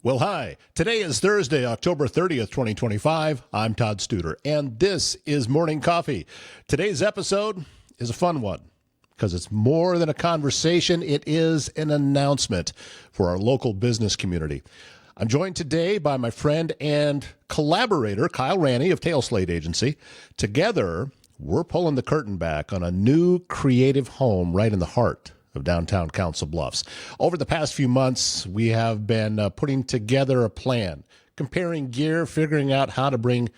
Well, hi. Today is Thursday, October 30th, 2025. I'm Todd Studer, and this is Morning Coffee. Today's episode is a fun one because it's more than a conversation. It is an announcement for our local business community. I'm joined today by my friend and collaborator, Kyle Ranney of Tail Slate Agency. Together, we're pulling the curtain back on a new creative home right in the heart of downtown Council Bluffs. Over the past few months, we have been putting together a plan, comparing gear, figuring out how to bring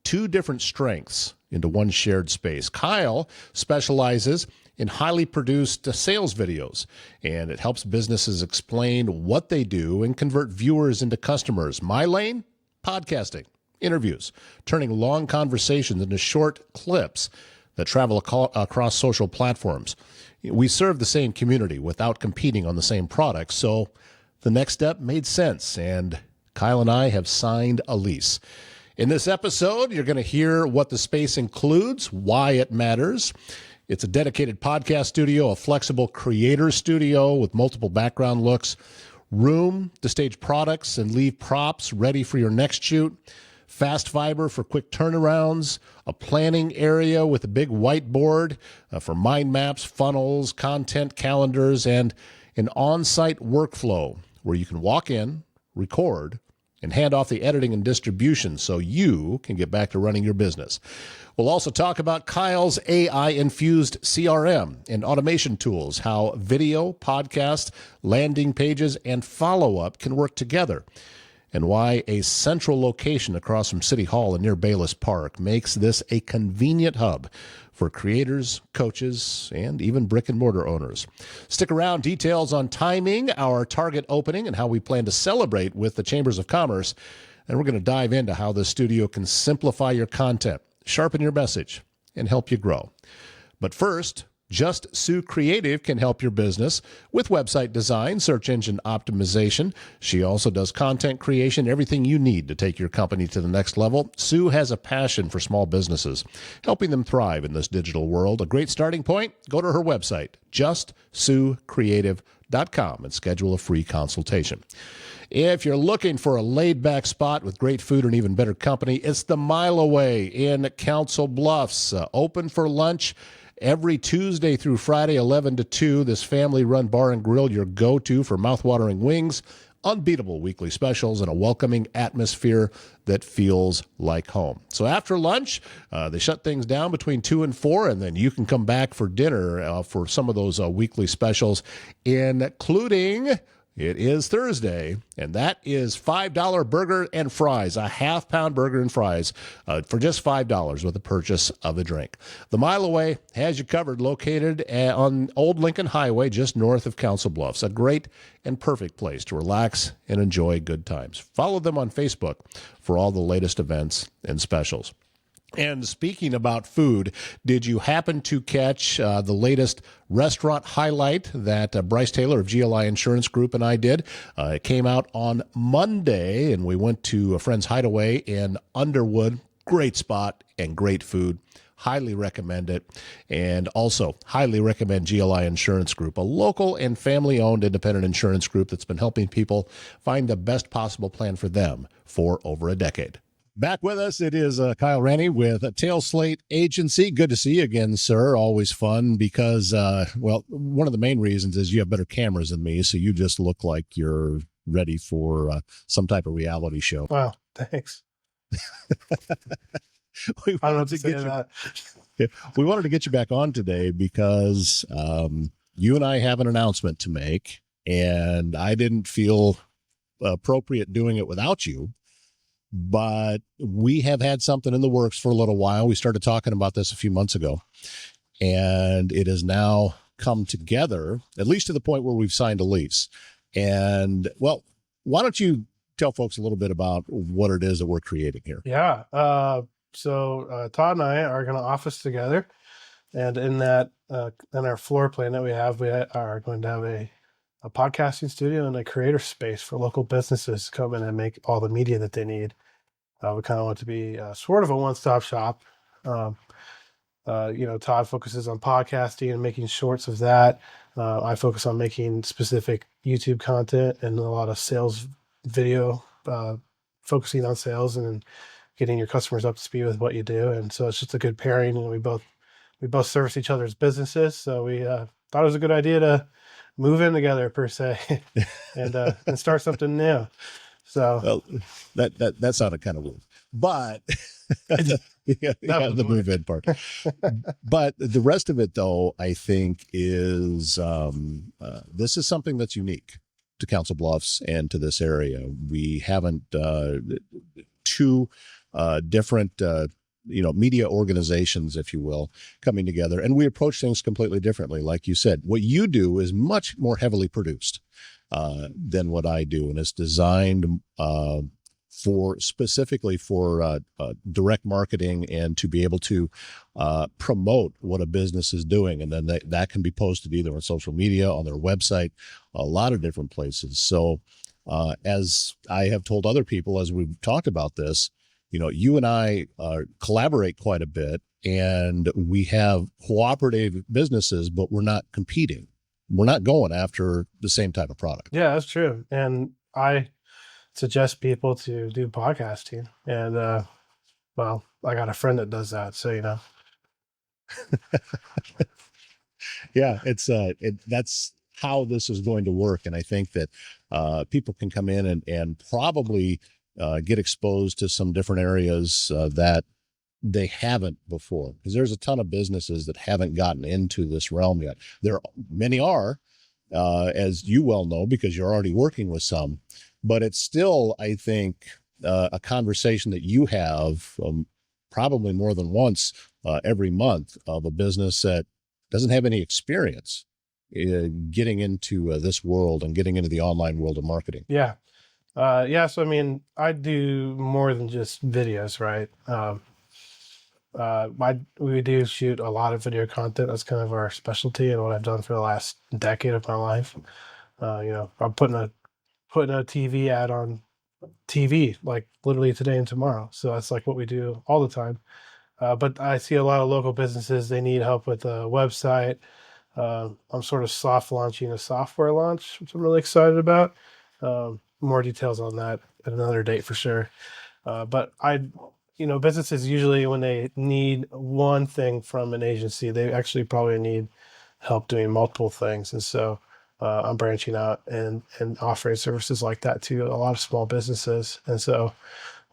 two different strengths into one shared space. Kyle specializes in highly produced sales videos, and it helps businesses explain what they do and convert viewers into customers. My lane, podcasting, interviews, turning long conversations into short clips that travel across social platforms. We serve the same community without competing on the same products, so the next step made sense, and Kyle and I have signed a lease. In this episode, you're going to hear what the space includes, why it matters. It's a dedicated podcast studio, a flexible creator studio with multiple background looks, room to stage products and leave props ready for your next shoot, fast fiber for quick turnarounds, a planning area with a big whiteboard for mind maps, funnels, content calendars, and an on-site workflow where you can walk in, record, and hand off the editing and distribution so you can get back to running your business. We'll also talk about Kyle's AI-infused CRM and automation tools, how video, podcast, landing pages, and follow-up can work together, and why a central location across from City Hall and near Bayless Park makes this a convenient hub for creators, coaches, and even brick-and-mortar owners. Stick around. Details on timing, our target opening, and how we plan to celebrate with the Chambers of Commerce. And we're going to dive into how this studio can simplify your content, sharpen your message, and help you grow. But first, Just Sue Creative can help your business with website design, search engine optimization. She also does content creation, everything you need to take your company to the next level. Sue has a passion for small businesses, helping them thrive in this digital world. A great starting point, go to her website, justsuecreative.com, and schedule a free consultation. If you're looking for a laid-back spot with great food and even better company, it's the Mile Away in Council Bluffs, open for lunch every Tuesday through Friday, 11 to 2, this family-run bar and grill, your go-to for mouth-watering wings, unbeatable weekly specials, and a welcoming atmosphere that feels like home. So after lunch, they shut things down between 2 and 4, and then you can come back for dinner for some of those weekly specials, including... It is Thursday, and that is $5 burger and fries, a half-pound burger and fries for just $5 with the purchase of a drink. The Mile Away has you covered, located on Old Lincoln Highway, just north of Council Bluffs. A great and perfect place to relax and enjoy good times. Follow them on Facebook for all the latest events and specials. And speaking about food, did you happen to catch the latest restaurant highlight that Bryce Taylor of GLI Insurance Group and I did? It came out on Monday, and we went to a friend's hideaway in Underwood. Great spot and great food. Highly recommend it. And also highly recommend GLI Insurance Group, a local and family-owned independent insurance group that's been helping people find the best possible plan for them for over a decade. Back with us, it is Kyle Ranney with Tail Slate Agency. Good to see you again, sir. Always fun because, one of the main reasons is you have better cameras than me, so you just look like you're ready for some type of reality show. Wow, thanks. We wanted to get you back on today because you and I have an announcement to make, and I didn't feel appropriate doing it without you. But we have had something in the works for a little while. We started talking about this a few months ago, and it has now come together, at least to the point where we've signed a lease. And, well, why don't you tell folks a little bit about what it is that we're creating here? Yeah. So Todd and I are going to office together. And in that, in our floor plan that we are going to have a podcasting studio and a creator space for local businesses to come in and make all the media that they need. We kind of want to be sort of a one-stop shop. Todd focuses on podcasting and making shorts of that. I focus on making specific YouTube content and a lot of sales video, focusing on sales and getting your customers up to speed with what you do. And so it's just a good pairing. And we both service each other's businesses. So we thought it was a good idea to move in together per se and start something new. So Well, that sounded kind of weird, but the move in part. But the rest of it, though, I think is this is something that's unique to Council Bluffs and to this area. We haven't two different media organizations, if you will, coming together, and we approach things completely differently. Like you said, what you do is much more heavily produced than what I do, and it's designed specifically for direct marketing and to be able to promote what a business is doing, and then that can be posted either on social media, on their website, a lot of different places. So as I have told other people as we've talked about this, you and I collaborate quite a bit, and we have cooperative businesses, but we're not competing. We're not going after the same type of product. Yeah, that's true. And I suggest people to do podcasting. And, well, I got a friend that does that. So, Yeah, that's how this is going to work. And I think that people can come in and probably get exposed to some different areas that they haven't before, because there's a ton of businesses that haven't gotten into this realm yet. Many are, as you well know, because you're already working with some, but it's still, I think, a conversation that you have probably more than once every month of a business that doesn't have any experience getting into this world and getting into the online world of marketing. Yeah. So, I mean, I do more than just videos, right? We do shoot a lot of video content. That's kind of our specialty and what I've done for the last decade of my life. I'm putting a TV ad on TV like literally today and tomorrow. So that's like what we do all the time. But I see a lot of local businesses, they need help with a website. I'm sort of soft launching a software launch, which I'm really excited about. More details on that at another date for sure. But businesses usually, when they need one thing from an agency, they actually probably need help doing multiple things. And so I'm branching out and offering services like that to a lot of small businesses. And so,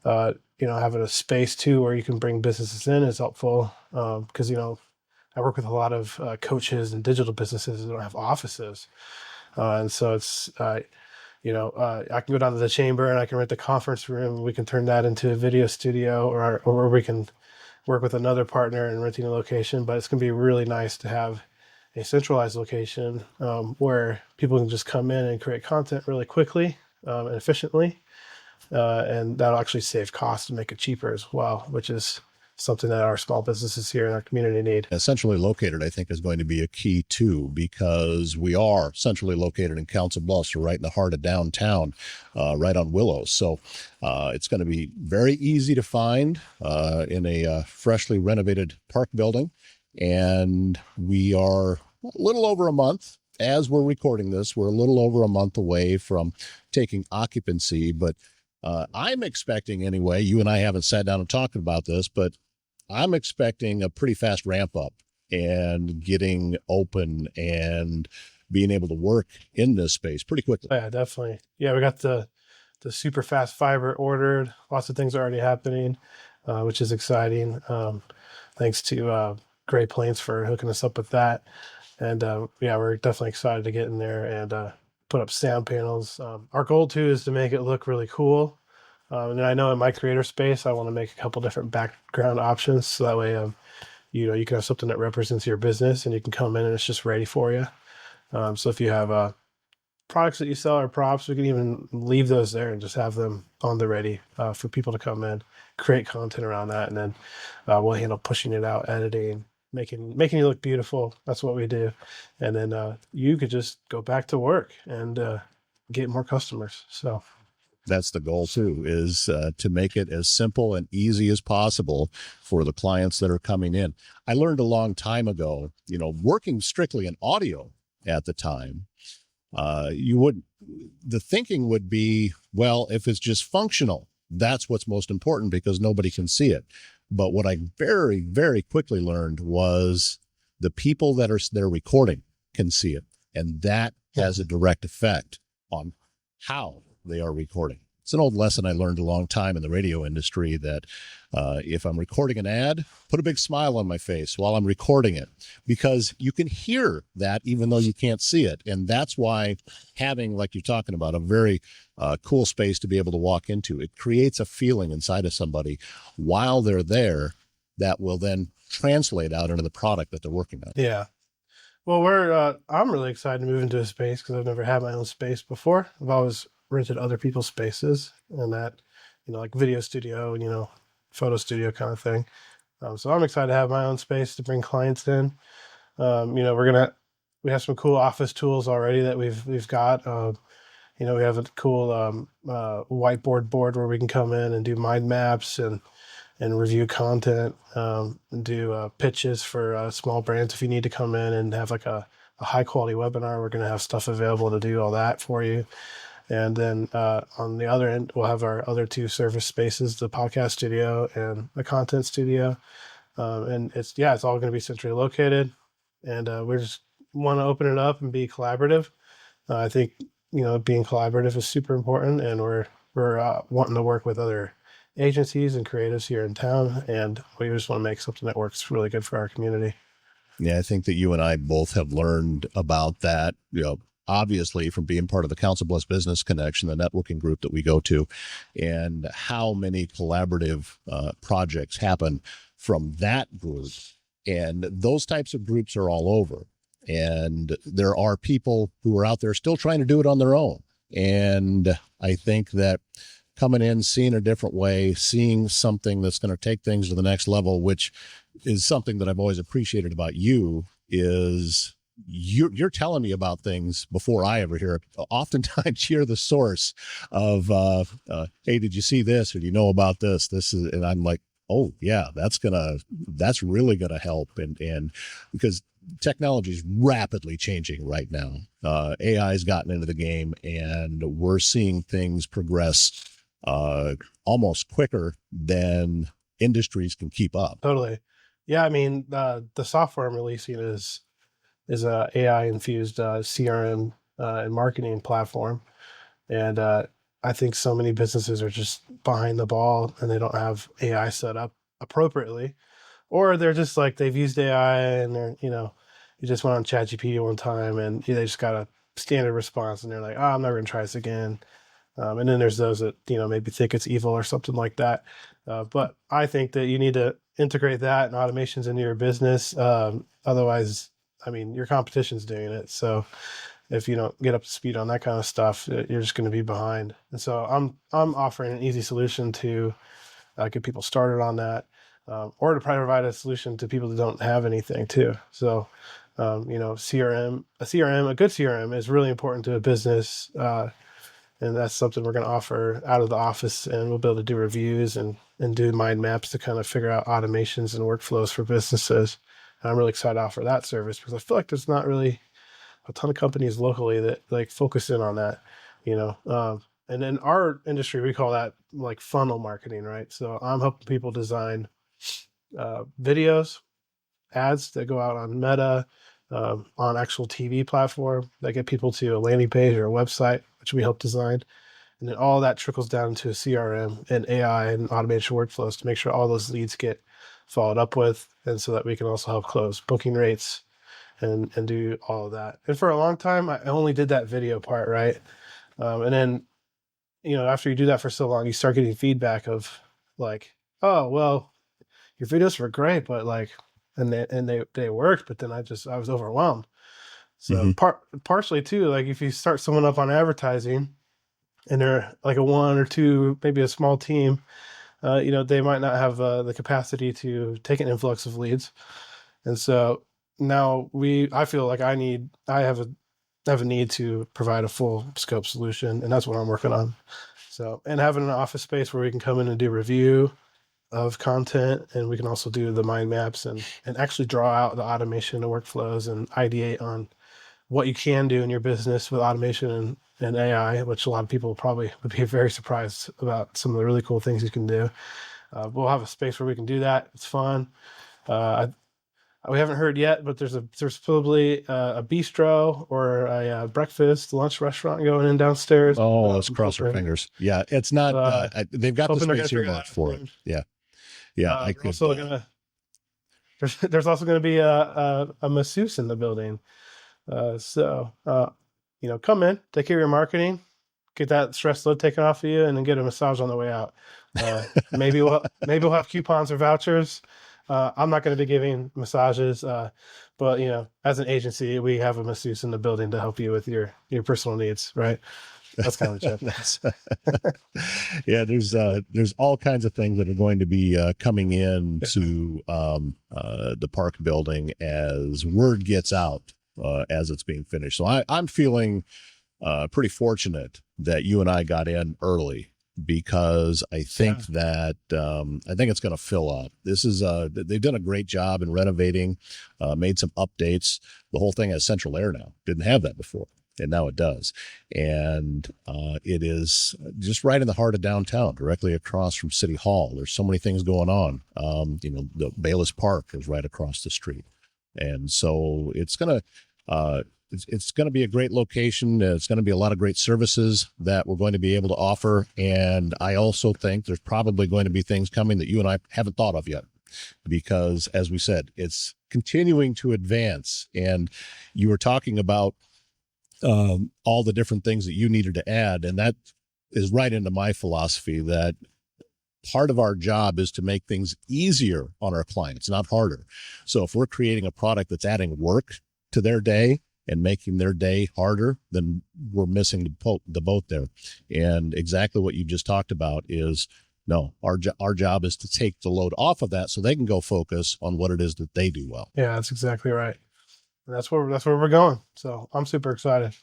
having a space too where you can bring businesses in is helpful because, I work with a lot of coaches and digital businesses that don't have offices. And so it's, I can go down to the chamber and I can rent the conference room. And we can turn that into a video studio, or we can work with another partner in renting a location. But it's going to be really nice to have a centralized location where people can just come in and create content really quickly and efficiently. And that'll actually save costs and make it cheaper as well, which is something that our small businesses here in our community need. Centrally located, I think, is going to be a key too, because we are centrally located in Council Bluffs, right in the heart of downtown, right on Willow. So it's going to be very easy to find in a freshly renovated park building. And we are a little over a month. As we're recording this, we're a little over a month away from taking occupancy, but I'm expecting anyway, you and I haven't sat down and talked about this, but I'm expecting a pretty fast ramp up and getting open and being able to work in this space pretty quickly. Yeah, definitely. Yeah, we got the super fast fiber ordered. Lots of things are already happening, which is exciting. Thanks to Great Plains for hooking us up with that. And we're definitely excited to get in there and put up sound panels. Our goal too is to make it look really cool. And I know in my creator space, I want to make a couple different background options. So that way, you can have something that represents your business and you can come in and it's just ready for you. So if you have products that you sell or props, we can even leave those there and just have them on the ready for people to come in, create content around that. And then we'll handle pushing it out, editing, making you look beautiful. That's what we do. And then you could just go back to work and get more customers. So that's the goal too, is to make it as simple and easy as possible for the clients that are coming in. I learned a long time ago, working strictly in audio at the time, the thinking would be, Well, if it's just functional, that's what's most important because nobody can see it. But what I very, very quickly learned was the people that are there recording can see it. And that has a direct effect on how they are recording. It's an old lesson I learned a long time in the radio industry that if I'm recording an ad, put a big smile on my face while I'm recording it, because you can hear that even though you can't see it. And that's why having, like you're talking about, a very cool space to be able to walk into, it creates a feeling inside of somebody while they're there that will then translate out into the product that they're working on. Yeah. Well, I'm really excited to move into a space because I've never had my own space before. I've always rented other people's spaces and that, like video studio, photo studio kind of thing. So I'm excited to have my own space to bring clients in. We have some cool office tools already that we've got. We have a cool whiteboard board where we can come in and do mind maps and review content, and do pitches for small brands. If you need to come in and have like a high quality webinar, we're going to have stuff available to do all that for you. And then on the other end, we'll have our other two service spaces, the podcast studio and the content studio. And it's all going to be centrally located. And we just want to open it up and be collaborative. I think, being collaborative is super important, and we're wanting to work with other agencies and creatives here in town, and we just want to make something that works really good for our community. Yeah, I think that you and I both have learned about that, obviously from being part of the Council Bluffs Business Connection, the networking group that we go to, and how many collaborative projects happen from that group. And those types of groups are all over. And there are people who are out there still trying to do it on their own. And I think that coming in, seeing a different way, seeing something that's going to take things to the next level, which is something that I've always appreciated about you, is you're telling me about things before I ever hear it. Oftentimes you're the source of, hey, did you see this? Or do you know about this? And I'm like, oh yeah, that's really going to help. And because technology is rapidly changing right now. AI has gotten into the game, and we're seeing things progress almost quicker than industries can keep up. Totally. Yeah, I mean, the software I'm releasing is a AI infused CRM and marketing platform, and I think so many businesses are just behind the ball and they don't have AI set up appropriately, or they're just like they've used AI and they're you just went on ChatGPT one time and they just got a standard response and they're like, oh, I'm never gonna try this again. And then there's those that maybe think it's evil or something like that. But I think that you need to integrate that and automations into your business. Otherwise, I mean, your competition's doing it. So if you don't get up to speed on that kind of stuff, you're just going to be behind. And so I'm offering an easy solution to get people started on that, or to provide a solution to people that don't have anything too. So, a good CRM is really important to a business. And that's something we're going to offer out of the office, and we'll be able to do reviews and do mind maps to kind of figure out automations and workflows for businesses. And I'm really excited to offer that service because I feel like there's not really a ton of companies locally that like focus in on that, and in our industry, we call that like funnel marketing, right? So I'm helping people design videos, ads that go out on Meta, on actual TV platform that get people to a landing page or a website, which we help design. And then all that trickles down into a CRM and AI and automation workflows to make sure all those leads get followed up with. And so that we can also help close booking rates and do all of that. And for a long time, I only did that video part, right? And then, after you do that for so long, you start getting feedback of like, oh, well, your videos were great, but like, and they worked, but then I was overwhelmed. So partially too, like if you start someone up on advertising and they're like a one or two, maybe a small team, they might not have the capacity to take an influx of leads. And so now I feel like I have a need to provide a full scope solution, and that's what I'm working on. So, and having an office space where we can come in and do review of content, and we can also do the mind maps and actually draw out the automation and workflows and ideate on what you can do in your business with automation and AI, which a lot of people probably would be very surprised about some of the really cool things you can do. We'll have a space where we can do that. It's fun. We haven't heard yet, but there's probably a bistro or a breakfast, lunch restaurant going in downstairs. Oh, let's cross our fingers. Yeah, it's not. They've got the hoping they're gonna space figure earmarked that for it. Yeah, yeah. I They're could. also gonna there's also gonna be a masseuse in the building. So come in, take care of your marketing, get that stress load taken off of you, and then get a massage on the way out. Maybe we'll have coupons or vouchers. I'm not going to be giving massages, but as an agency, we have a masseuse in the building to help you with your personal needs, right? That's kind of the joke. Yeah, there's all kinds of things that are going to be coming in to the park building as word gets out as it's being finished. So I'm feeling pretty fortunate that you and I got in early, because I think that I think it's going to fill up. This is they've done a great job in renovating, made some updates. The whole thing has central air now. Didn't have that before, and now it does. And it is just right in the heart of downtown, directly across from City Hall. There's so many things going on. The Bayless Park is right across the street, and so it's gonna. It's going to be a great location. It's going to be a lot of great services that we're going to be able to offer. And I also think there's probably going to be things coming that you and I haven't thought of yet, because as we said, it's continuing to advance. And you were talking about all the different things that you needed to add. And that is right into my philosophy, that part of our job is to make things easier on our clients, not harder. So if we're creating a product that's adding work to their day and making their day harder, then we're missing the boat there. And exactly what you just talked about is, no, our job is to take the load off of that so they can go focus on what it is that they do well. Yeah, that's exactly right. And that's where we're going. So I'm super excited.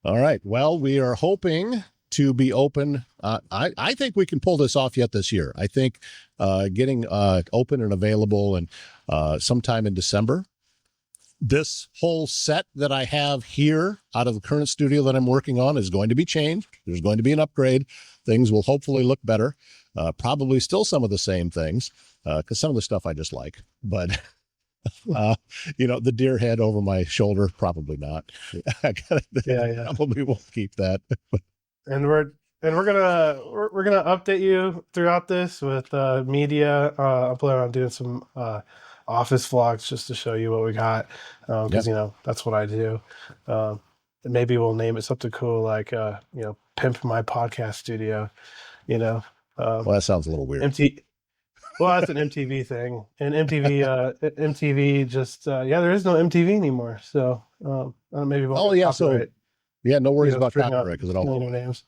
All right. Well, we are hoping to be open. I think we can pull this off yet this year. I think getting open and available and sometime in December. This whole set that I have here out of the current studio that I'm working on is going to be changed. There's going to be an upgrade. Things will hopefully look better. Probably still some of the same things, because some of the stuff I just like. But, the deer head over my shoulder, probably not. Probably won't keep that. And we're gonna update you throughout this with media. I'm planning on doing some office vlogs just to show you what we got, because that's what I do. And maybe we'll name it something cool like Pimp My Podcast Studio. Well, that sounds a little weird. Well, that's an MTV thing, and MTV just there is no MTV anymore. So maybe we'll no worries about copyright because it all names.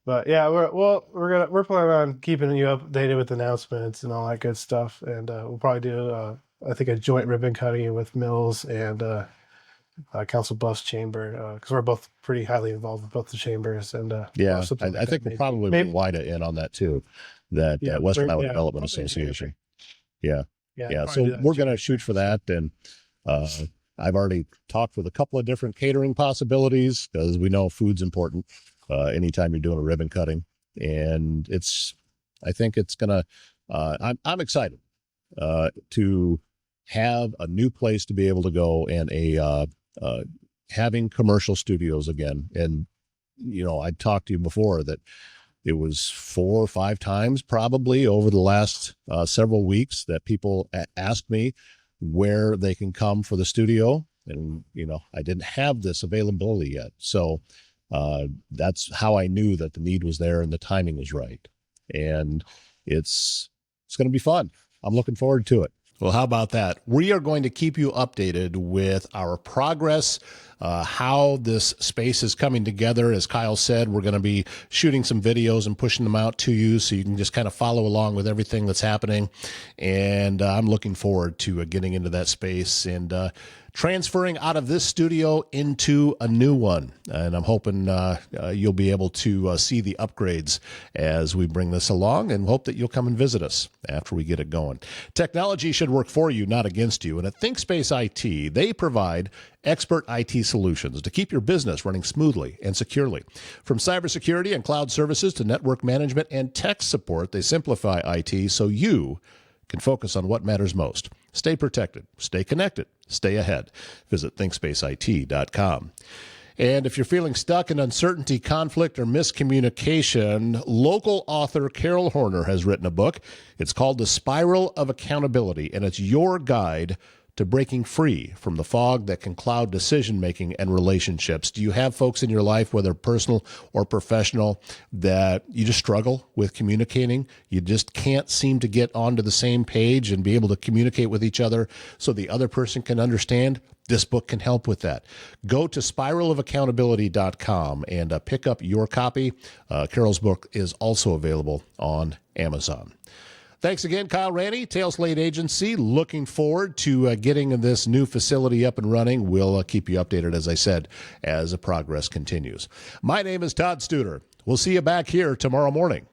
But yeah, we're planning on keeping you updated with announcements and all that good stuff, and we'll probably do I think a joint ribbon cutting with Mills and Council Bluffs Chamber, because we're both pretty highly involved with both the chambers. And I think we'll probably bring WIDA in on that too, that Western Iowa Development Association. Yeah. So we're going to shoot for that, and I've already talked with a couple of different catering possibilities, because we know food's important anytime you're doing a ribbon cutting. And I think it's going to, I'm excited to have a new place to be able to go, and having commercial studios again. And, I talked to you before that it was 4 or 5 times probably over the last several weeks that people asked me where they can come for the studio. And, I didn't have this availability yet. So that's how I knew that the need was there and the timing was right. And it's going to be fun. I'm looking forward to it. Well, how about that? We are going to keep you updated with our progress, how this space is coming together. As Kyle said, we're going to be shooting some videos and pushing them out to you so you can just kind of follow along with everything that's happening. And I'm looking forward to getting into that space and transferring out of this studio into a new one. And I'm hoping you'll be able to see the upgrades as we bring this along, and hope that you'll come and visit us after we get it going. Technology should work for you, not against you. And at ThinkSpace IT, they provide expert IT solutions to keep your business running smoothly and securely. From cybersecurity and cloud services to network management and tech support, they simplify IT so you can focus on what matters most. Stay protected, stay connected, stay ahead. Visit ThinkSpaceIT.com. And if you're feeling stuck in uncertainty, conflict, or miscommunication, local author Carol Horner has written a book. It's called The Spiral of Accountability, and it's your guide to breaking free from the fog that can cloud decision-making and relationships. Do you have folks in your life, whether personal or professional, that you just struggle with communicating? You just can't seem to get onto the same page and be able to communicate with each other so the other person can understand? This book can help with that. Go to spiralofaccountability.com and pick up your copy. Carol's book is also available on Amazon. Thanks again, Kyle Ranney, Tail Slate Agency. Looking forward to getting this new facility up and running. We'll keep you updated, as I said, as the progress continues. My name is Todd Studer. We'll see you back here tomorrow morning.